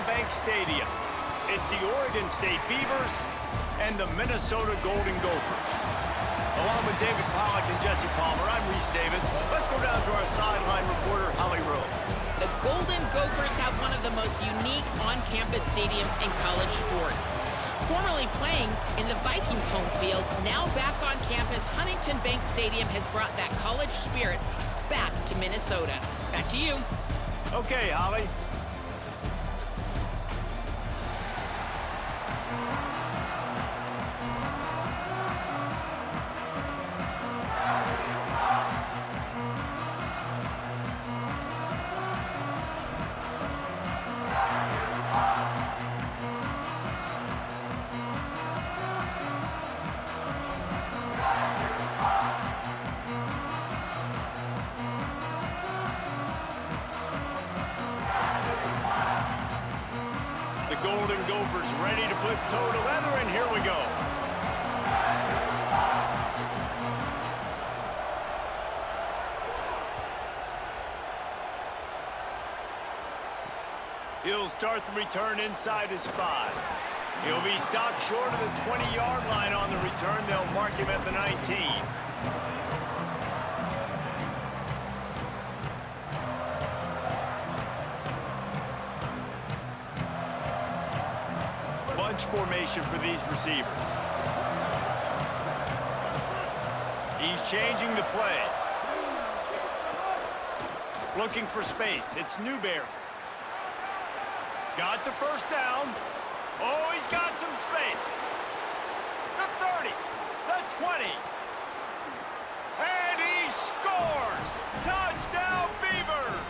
Bank Stadium. It's the Oregon State Beavers and the Minnesota Golden Gophers. Along with David Pollack and Jesse Palmer, I'm Reese Davis. Let's go down to our sideline reporter, Holly Rowe. The Golden Gophers have one of the most unique on-campus stadiums in college sports. Formerly playing in the Vikings' home field, now back on campus, Huntington Bank Stadium has brought that college spirit back to Minnesota. Back to you. Okay, Holly. The Golden Gophers ready to put toe to leather, and here we go. He'll start the return inside his 5. He'll be stopped short of the 20-yard line on the return. They'll mark him at the 19. Bunch formation for these receivers. He's changing the play. Looking for space. It's Newberry. Got the first down. Oh, he's got some space. The 30, the 20. And he scores! Touchdown, Beavers!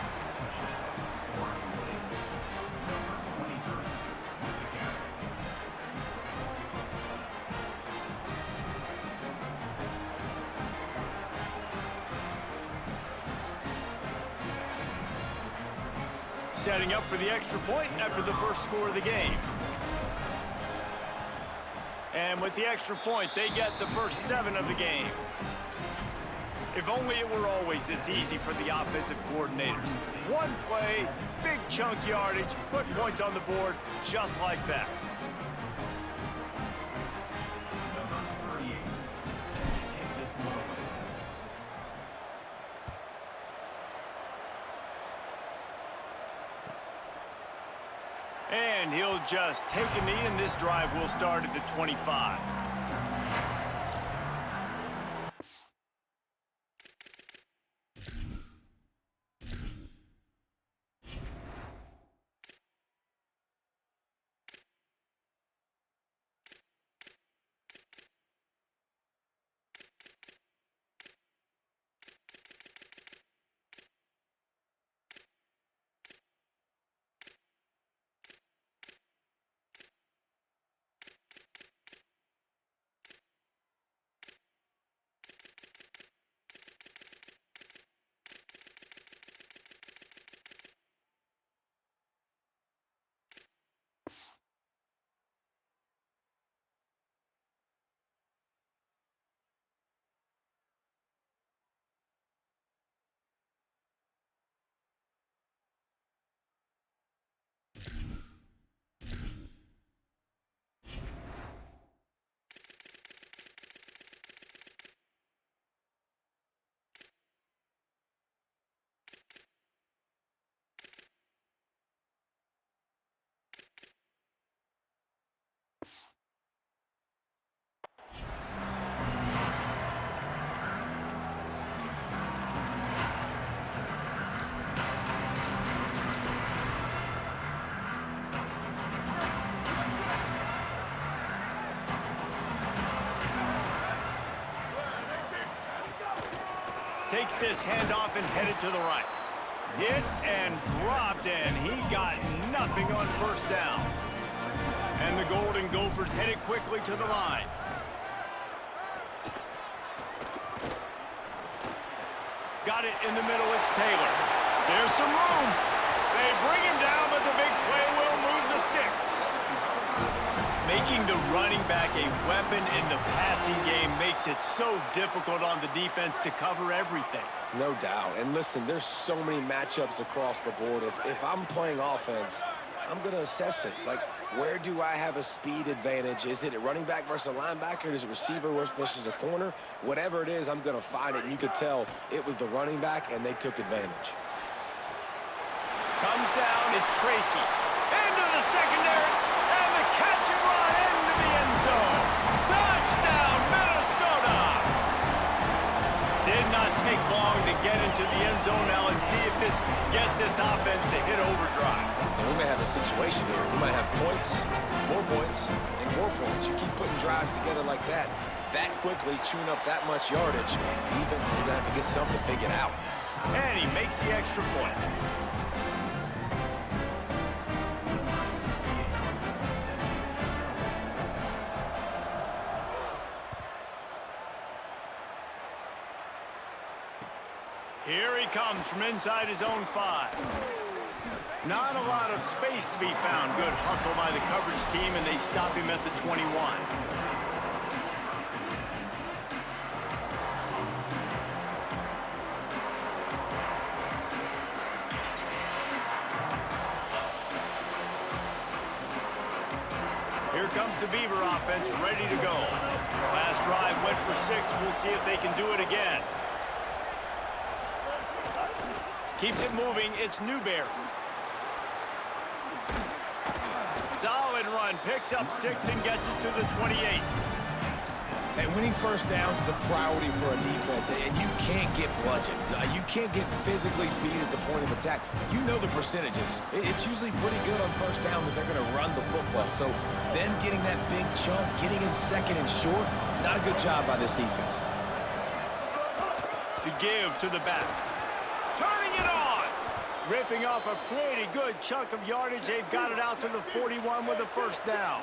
Setting up for the extra point after the first score of the game. And with the extra point, they get the first 7 of the game. If only it were always this easy for the offensive coordinators. One play, big chunk yardage, put points on the board just like that. And he'll just take a knee, and this drive will start at the 25. Takes this handoff and headed to the right. Hit and dropped, and he got nothing on first down. And the Golden Gophers headed quickly to the line. Got it in the middle, it's Taylor. There's some room. They bring him down, but the big play will move the sticks. Making the running back a weapon in the passing game makes it so difficult on the defense to cover everything. No doubt. And listen, there's so many matchups across the board. If I'm playing offense, I'm going to assess it. Like, where do I have a speed advantage? Is it a running back versus a linebacker? Is it receiver versus a corner? Whatever it is, I'm going to find it. And you could tell it was the running back, and they took advantage. Comes down, it's Tracy. Into the secondary, and the catch and run into the end zone. Touchdown, Minnesota! Did not take long to get into the end zone. Now let's see if this gets this offense to hit overdrive. And we may have a situation here. We might have points, and more points. You keep putting drives together like that quickly, chewing up that much yardage, defenses are going to have to get something figured out. And he makes the extra point. Here he comes from inside his own 5. Not a lot of space to be found. Good hustle by the coverage team, and they stop him at the 21. Here comes the Beaver offense, ready to go. Last drive went for 6. We'll see if they can do it again. Keeps it moving, it's Newberry. Solid run, picks up 6 and gets it to the 28. And winning first downs is a priority for a defense, and you can't get bludgeoned. You can't get physically beat at the point of attack. You know the percentages. It's usually pretty good on first down that they're going to run the football. So then getting that big chunk, getting in second and short, not a good job by this defense. The give to the back. Turning it on! Ripping off a pretty good chunk of yardage. They've got it out to the 41 with a first down.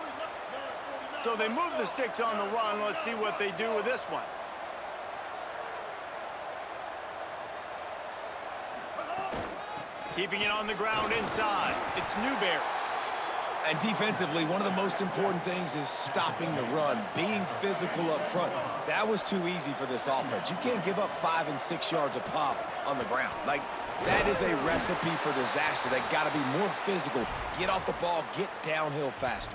So they move the sticks on the run. Let's see what they do with this one. Keeping it on the ground inside. It's Newberry. And defensively, one of the most important things is stopping the run, being physical up front. That was too easy for this offense. You can't give up 5 and 6 yards a pop on the ground. Like, that is a recipe for disaster. They got to be more physical, get off the ball, get downhill faster.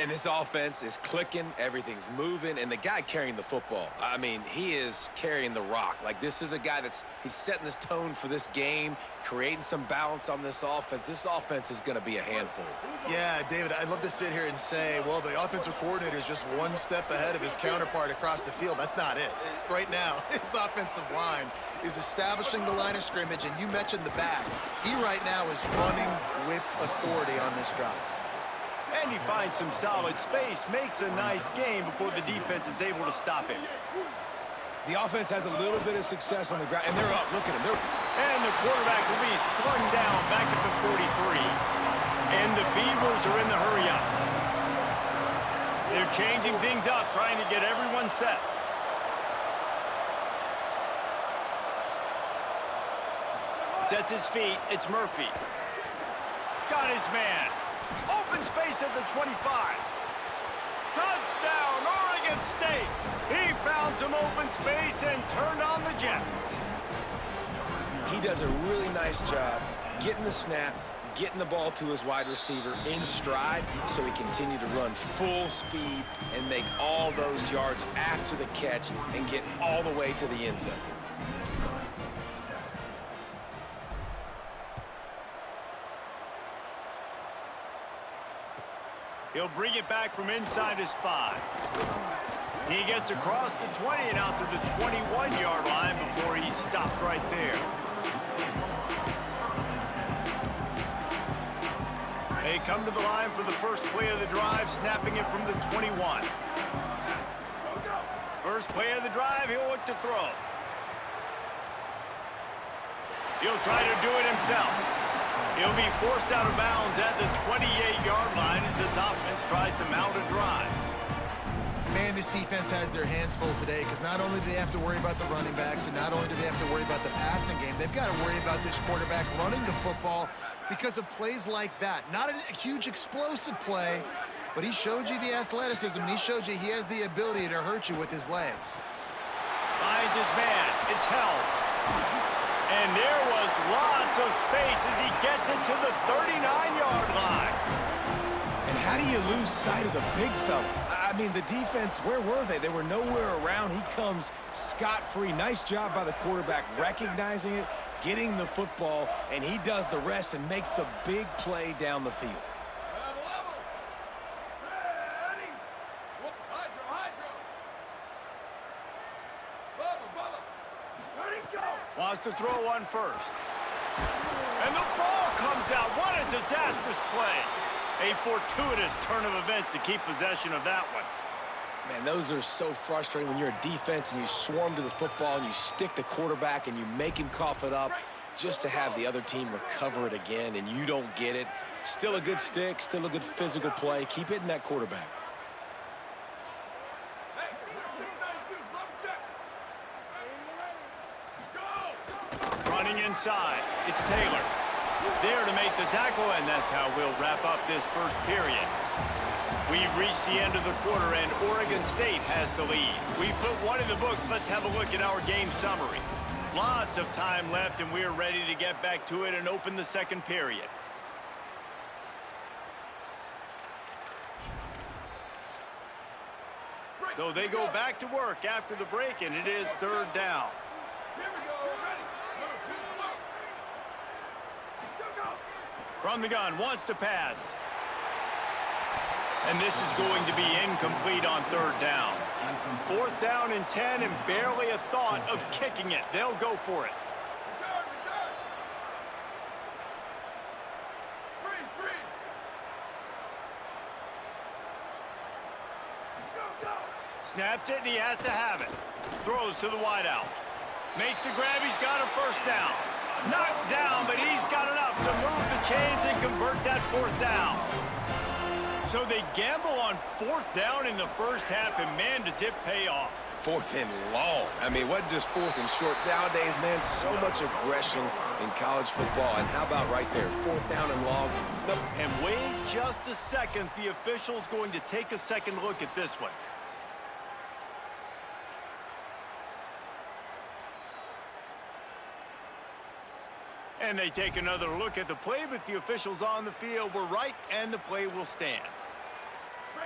And this offense is clicking, everything's moving, and the guy carrying the football, I mean, he is carrying the rock. Like, this is a guy he's setting this tone for this game, creating some balance on this offense. This offense is going to be a handful. Yeah, David, I'd love to sit here and say, well, the offensive coordinator is just one step ahead of his counterpart across the field. That's not it. Right now, his offensive line is establishing the line of scrimmage, and you mentioned the back. He right now is running with authority on this drive. And he finds some solid space, makes a nice game before the defense is able to stop him. The offense has a little bit of success on the ground, and they're up. Look at him. And the quarterback will be slung down back at the 43. And the Beavers are in the hurry-up. They're changing things up, trying to get everyone set. Sets his feet. It's Murphy. Got his man. Open space at the 25. Touchdown, Oregon State. He found some open space and turned on the Jets. He does a really nice job getting the snap, getting the ball to his wide receiver in stride so he continue to run full speed and make all those yards after the catch and get all the way to the end zone. He'll bring it back from inside his 5. He gets across the 20 and out to the 21-yard line before he stopped right there. They come to the line for the first play of the drive, snapping it from the 21. First play of the drive, he'll look to throw. He'll try to do it himself. He'll be forced out of bounds at the 28-yard line as this offense tries to mount a drive. Man, this defense has their hands full today because not only do they have to worry about the running backs and not only do they have to worry about the passing game, they've got to worry about this quarterback running the football because of plays like that. Not a huge explosive play, but he showed you the athleticism. He showed you he has the ability to hurt you with his legs. Finds his man. It's Helms. And there was lots of space as he gets it to the 39-yard line. And how do you lose sight of the big fella? I mean, the defense, where were they? They were nowhere around. He comes scot-free. Nice job by the quarterback recognizing it, getting the football, and he does the rest and makes the big play down the field. Wants to throw one first. And the ball comes out. What a disastrous play. A fortuitous turn of events to keep possession of that one. Man, those are so frustrating when you're a defense and you swarm to the football and you stick the quarterback and you make him cough it up just to have the other team recover it again and you don't get it. Still a good stick, still a good physical play. Keep hitting that quarterback. Running inside, it's Taylor. There to make the tackle, and that's how we'll wrap up this first period. We've reached the end of the quarter, and Oregon State has the lead. We've put one in the books. Let's have a look at our game summary. Lots of time left, and we're ready to get back to it and open the second period. So they go back to work after the break, and it is third down. From the gun, wants to pass. And this is going to be incomplete on third down. Fourth down and 10, and barely a thought of kicking it. They'll go for it. Snaps it, and he has to have it. Throws to the wideout. Makes the grab, he's got a first down. Knocked down, but he's got enough to move the chains and convert that fourth down. So they gamble on fourth down in the first half, and man, does it pay off. Fourth and long. I mean, what just fourth and short? Nowadays, man, so much aggression in college football. And how about right there, fourth down and long? Nope. And wait just a second. The official's going to take a second look at this one. And they take another look at the play, but the officials on the field were right, and the play will stand.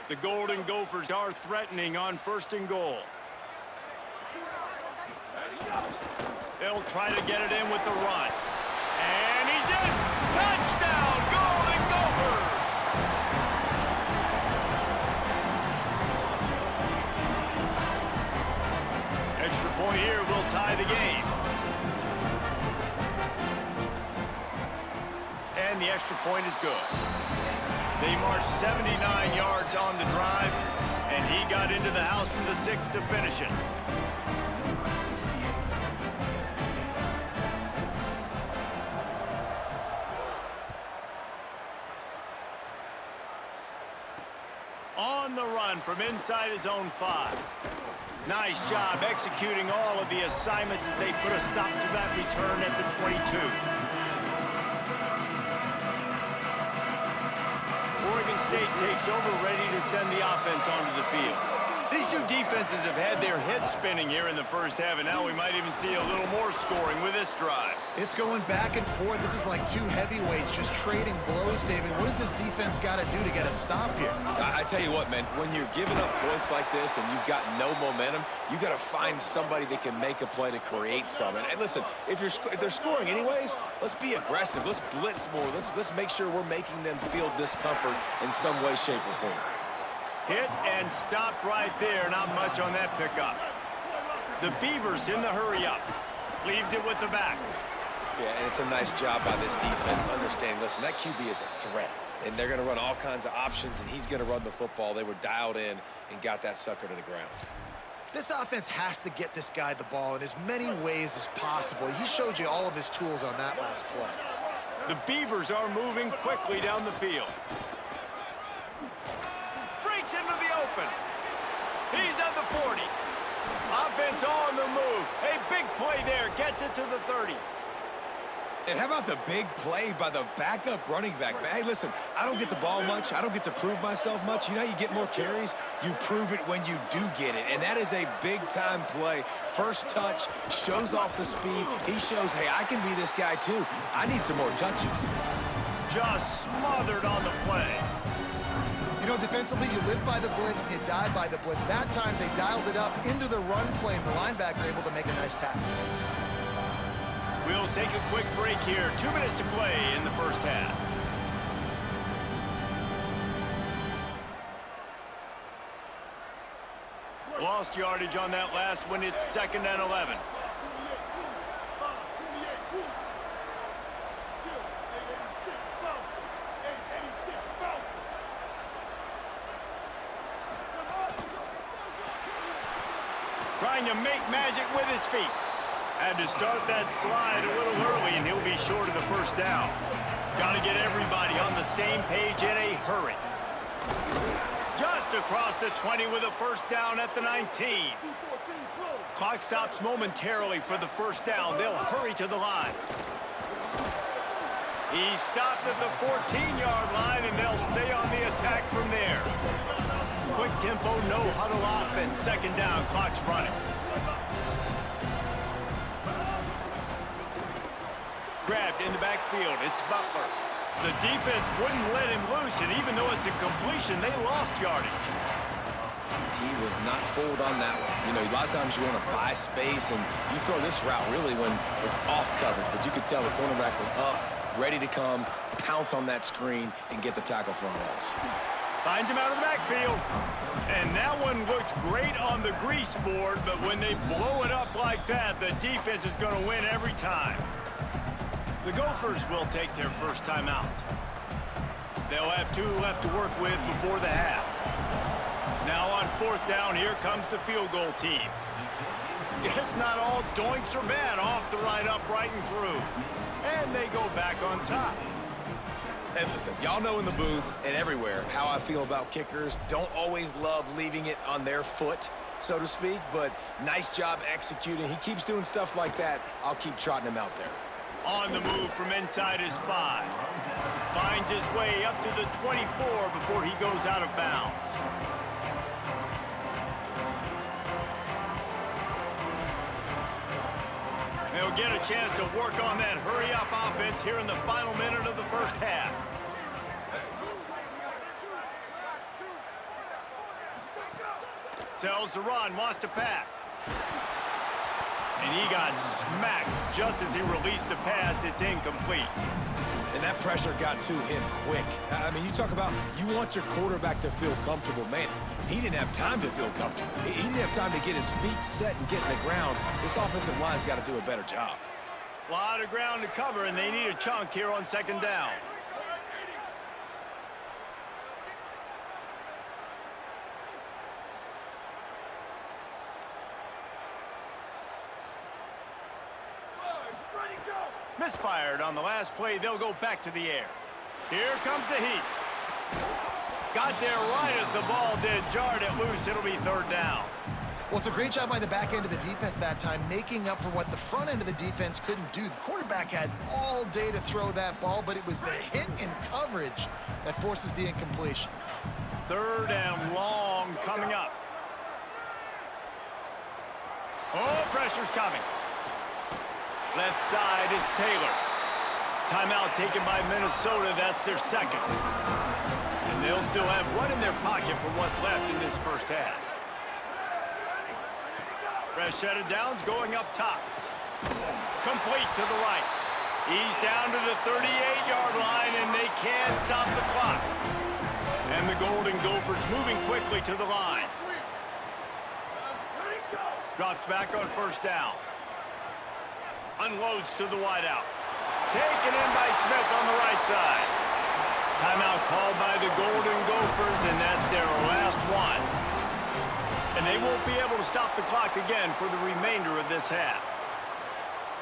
The Golden Gophers are threatening on first and goal. They'll try to get it in with the run. And he's in! Touchdown, Golden Gophers! Extra point here will tie the game. And the extra point is good. They marched 79 yards on the drive, and he got into the house from the 6 to finish it. On the run from inside his own 5. Nice job executing all of the assignments as they put a stop to that return at the 22. Oregon State takes over, ready to send the offense onto the field. These two defenses have had their heads spinning here in the first half, and now we might even see a little more scoring with this drive. It's going back and forth. This is like two heavyweights just trading blows, David. What does this defense got to do to get a stop here? I tell you what, man, when you're giving up points like this and you've got no momentum, you got to find somebody that can make a play to create some. And listen, if they're scoring anyways, let's be aggressive. Let's blitz more. Let's make sure we're making them feel discomfort in some way, shape, or form. Hit and stopped right there. Not much on that pickup. The Beavers in the hurry-up. Leaves it with the back. Yeah, and it's a nice job by this defense understanding, listen, that QB is a threat. And they're going to run all kinds of options, and he's going to run the football. They were dialed in and got that sucker to the ground. This offense has to get this guy the ball in as many ways as possible. He showed you all of his tools on that last play. The Beavers are moving quickly down the field. Breaks into the open. He's at the 40. Offense on the move. A big play there. Gets it to the 30. And how about the big play by the backup running back? Man, hey, listen, I don't get the ball much. I don't get to prove myself much. You know how you get more carries? You prove it when you do get it. And that is a big-time play. First touch, shows off the speed. He shows, hey, I can be this guy too. I need some more touches. Just smothered on the play. You know, defensively, you live by the blitz, you die by the blitz. That time, they dialed it up into the run play, and the linebacker able to make a nice tackle. We'll take a quick break here. 2 minutes to play in the first half. Lost yardage on that last one. It's 2nd and 11. Trying to make magic with his feet. Had to start that slide a little early, and he'll be short of the first down. Got to get everybody on the same page in a hurry. Just across the 20 with a first down at the 19. Clock stops momentarily for the first down. They'll hurry to the line. He stopped at the 14-yard line, and they'll stay on the attack from there. Quick tempo, no huddle offense. 2nd down, clock's running. Grabbed in the backfield, it's Butler. The defense wouldn't let him loose, and even though it's a completion, they lost yardage. He was not fooled on that one. You know, a lot of times you want to buy space, and you throw this route really when it's off coverage. But you could tell the cornerback was up, ready to come, pounce on that screen, and get the tackle for a loss. Finds him out of the backfield. And that one looked great on the grease board, but when they blow it up like that, the defense is going to win every time. The Gophers will take their first time out. They'll have 2 left to work with before the half. Now on 4th down, here comes the field goal team. Guess not all doinks are bad. Off the right, upright, and through. And they go back on top. And listen, y'all know in the booth and everywhere how I feel about kickers. Don't always love leaving it on their foot, so to speak, but nice job executing. He keeps doing stuff like that. I'll keep trotting him out there. On the move from inside his 5. Finds his way up to the 24 before he goes out of bounds. They'll get a chance to work on that hurry-up offense here in the final minute of the first half. Sells the run, wants to pass. And he got smacked just as he released the pass. It's incomplete. And that pressure got to him quick. I mean, you talk about you want your quarterback to feel comfortable. Man, he didn't have time to feel comfortable. He didn't have time to get his feet set and get in the ground. This offensive line's got to do a better job. A lot of ground to cover, and they need a chunk here on 2nd down. Misfired on the last play. They'll go back to the air. Here comes the heat. Got there right as the ball did. Jarred it loose. It'll be 3rd down. Well, it's a great job by the back end of the defense that time, making up for what the front end of the defense couldn't do. The quarterback had all day to throw that ball, but it was the hit and coverage that forces the incompletion. 3rd and long coming up. Oh, pressure's coming. Left side, it's Taylor. Timeout taken by Minnesota. That's their 2nd. And they'll still have one in their pocket for what's left in this first half. Fresh set of downs going up top. Complete to the right. He's down to the 38-yard line, and they can't stop the clock. And the Golden Gophers moving quickly to the line. Drops back on 1st down. Unloads to the wideout. Taken in by Smith on the right side. Timeout called by the Golden Gophers, and that's their last one. And they won't be able to stop the clock again for the remainder of this half.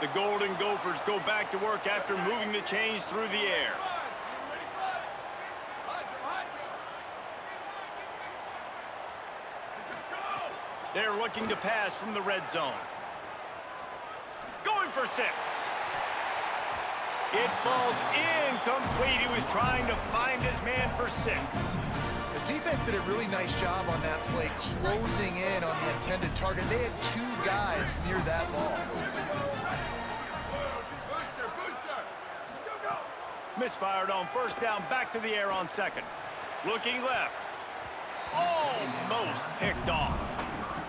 The Golden Gophers go back to work after moving the chains through the air. They're looking to pass from the red zone. Going for 6. It falls incomplete. He was trying to find his man for 6. The defense did a really nice job on that play, closing in on the intended target. They had 2 guys near that ball. Misfired on first down, back to the air on second. Looking left. Almost picked off.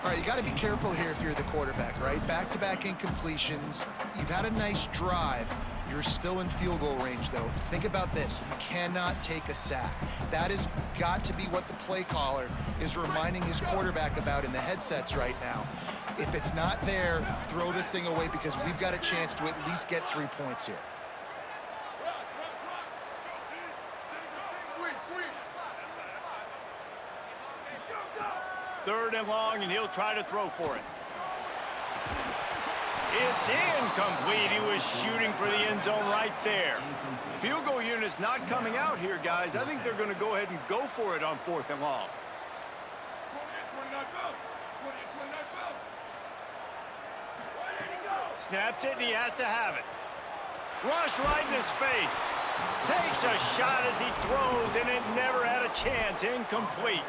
All right, you got to be careful here if you're the quarterback, right? Back-to-back incompletions. You've had a nice drive. You're still in field goal range, though. Think about this. You cannot take a sack. That has got to be what the play caller is reminding his quarterback about in the headsets right now. If it's not there, throw this thing away because we've got a chance to at least get 3 points here. Third and long, and he'll try to throw for it. It's incomplete. He was shooting for the end zone right there. Field goal unit's not coming out here, guys. I think they're going to go ahead and go for it on 4th and long. Snaps it, and he has to have it. Rush right in his face. Takes a shot as he throws, and it never had a chance. Incomplete.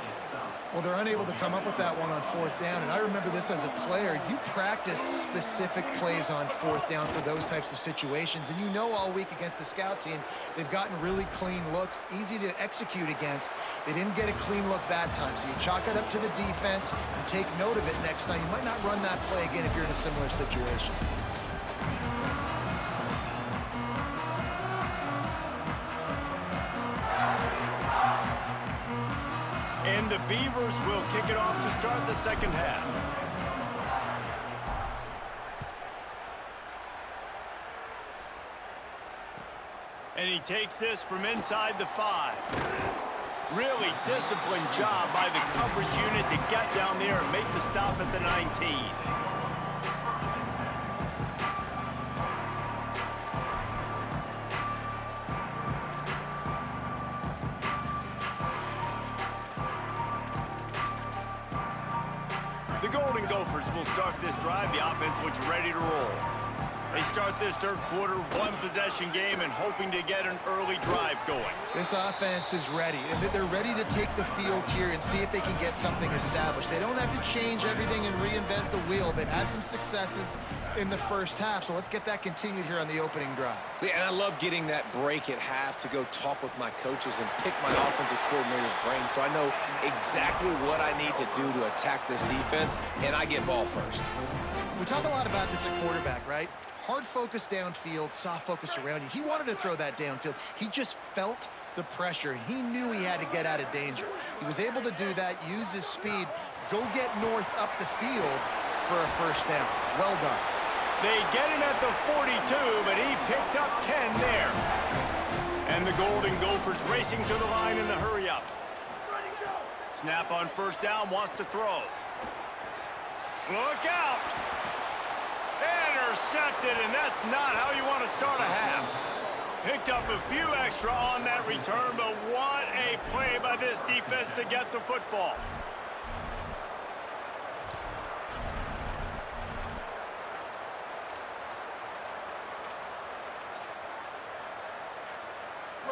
Well, they're unable to come up with that one on 4th down, and I remember this as a player. You practice specific plays on 4th down for those types of situations, and you know all week against the scout team, they've gotten really clean looks, easy to execute against. They didn't get a clean look that time, so you chalk it up to the defense and take note of it next time. You might not run that play again if you're in a similar situation. And the Beavers will kick it off to start the second half. And he takes this from inside the 5. Really disciplined job by the coverage unit to get down there and make the stop at the 19. The Golden Gophers will start this drive. The offense looks ready to roll. They start this third quarter, 1-possession game, and hoping to get an early drive going. This offense is ready, and they're ready to take the field here and see if they can get something established. They don't have to change everything and reinvent the wheel. They've had some successes in the first half, so let's get that continued here on the opening drive. Yeah, and I love getting that break at half to go talk with my coaches and pick my offensive coordinator's brain so I know exactly what I need to do to attack this defense, and I get ball first. We talk a lot about this at quarterback, right? Hard focus downfield, soft focus around you. He wanted to throw that downfield. He just felt the pressure, and he knew he had to get out of danger. He was able to do that, use his speed, go get north up the field for a first down. Well done. They get him at the 42, but he picked up 10 there. And the Golden Gophers racing to the line in the hurry up. Snap on first down, wants to throw. Look out! Intercepted, and that's not how you want to start a half. Picked up a few extra on that return, but what a play by this defense to get the football.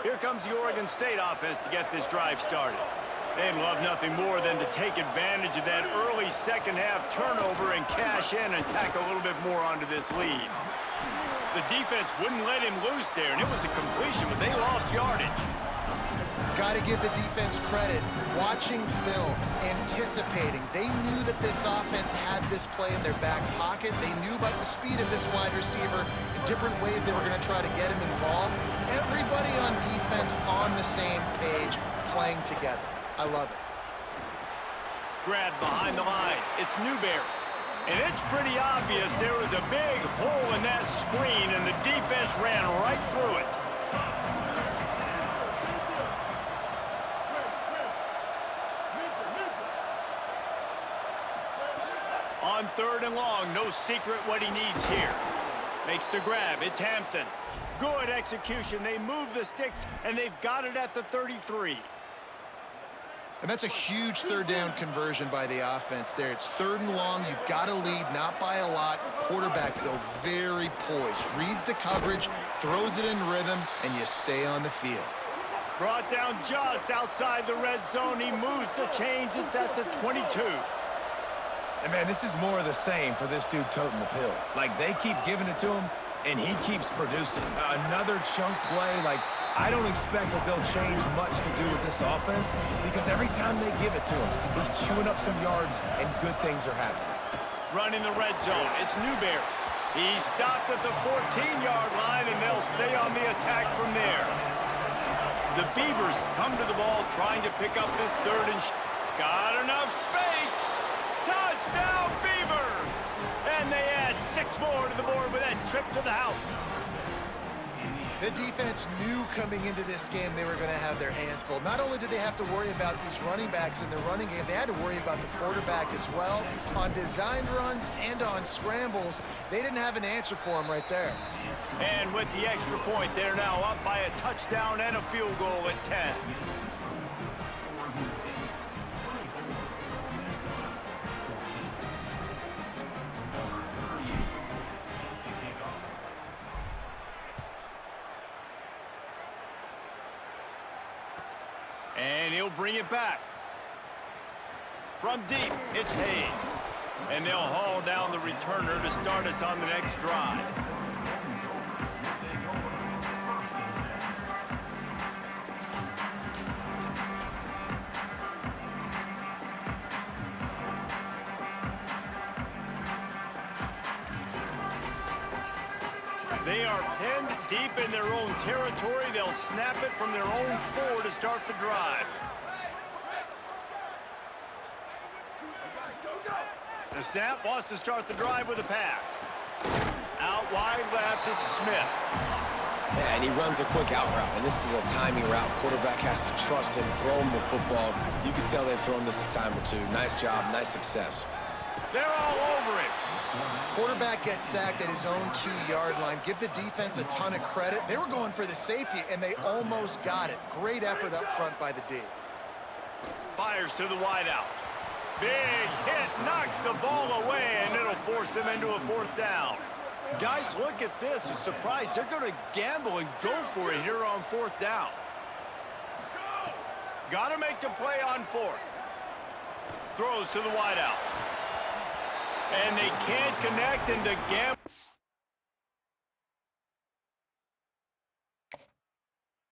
Here comes the Oregon State offense to get this drive started. They'd love nothing more than to take advantage of that early second half turnover and cash in and tack a little bit more onto this lead. The defense wouldn't let him loose there, and it was a completion, but they lost yardage. Got to give the defense credit. Watching film, anticipating. They knew that this offense had this play in their back pocket. They knew about the speed of this wide receiver and different ways they were going to try to get him involved. Everybody on defense on the same page, playing together. I love it. Grab behind the line. It's Newberry. And it's pretty obvious there was a big hole in that screen, and the defense ran right through it. On third and long, no secret what he needs here. Makes the grab. It's Hampton. Good execution. They move the sticks, and they've got it at the 33. And that's a huge third down conversion by the offense there. It's 3rd and long. You've got to lead, not by a lot. Quarterback, though, very poised. Reads the coverage, throws it in rhythm, and you stay on the field. Brought down just outside the red zone. He moves the chains. It's at the 22. And, man, this is more of the same for this dude toting the pill. Like, they keep giving it to him, and he keeps producing. Another chunk play, like, I don't expect that they'll change much to do with this offense because every time they give it to him, he's chewing up some yards and good things are happening. Running the red zone, it's Newberry. He's stopped at the 14-yard line, and they'll stay on the attack from there. The Beavers come to the ball trying to pick up this 3rd and got enough space. Touchdown, Beavers! And they add 6 more to the board with that trip to the house. The defense knew coming into this game they were going to have their hands full. Not only did they have to worry about these running backs in the running game, they had to worry about the quarterback as well. On designed runs and on scrambles, they didn't have an answer for him right there. And with the extra point, they're now up by a touchdown and a field goal at 10. And he'll bring it back. From deep, it's Hayes. And they'll haul down the returner to start us on the next drive. They are pinned deep in their own territory. They'll snap it from their own 4 to start the drive. The snap wants to start the drive with a pass. Out wide left, it's Smith. Yeah, and he runs a quick out route, and this is a timing route. Quarterback has to trust him, throw him the football. You can tell they've thrown this a time or two. Nice job, nice success. They're all over him. Quarterback gets sacked at his own 2-yard line. Give the defense a ton of credit. They were going for the safety, and they almost got it. Great effort up front by the D. Fires to the wideout. Big hit, knocks the ball away, and it'll force them into a 4th down. Guys, look at this. I'm surprised they're going to gamble and go for it here on 4th down. Got to make the play on 4th. Throws to the wideout. And they can't connect, and the gamble.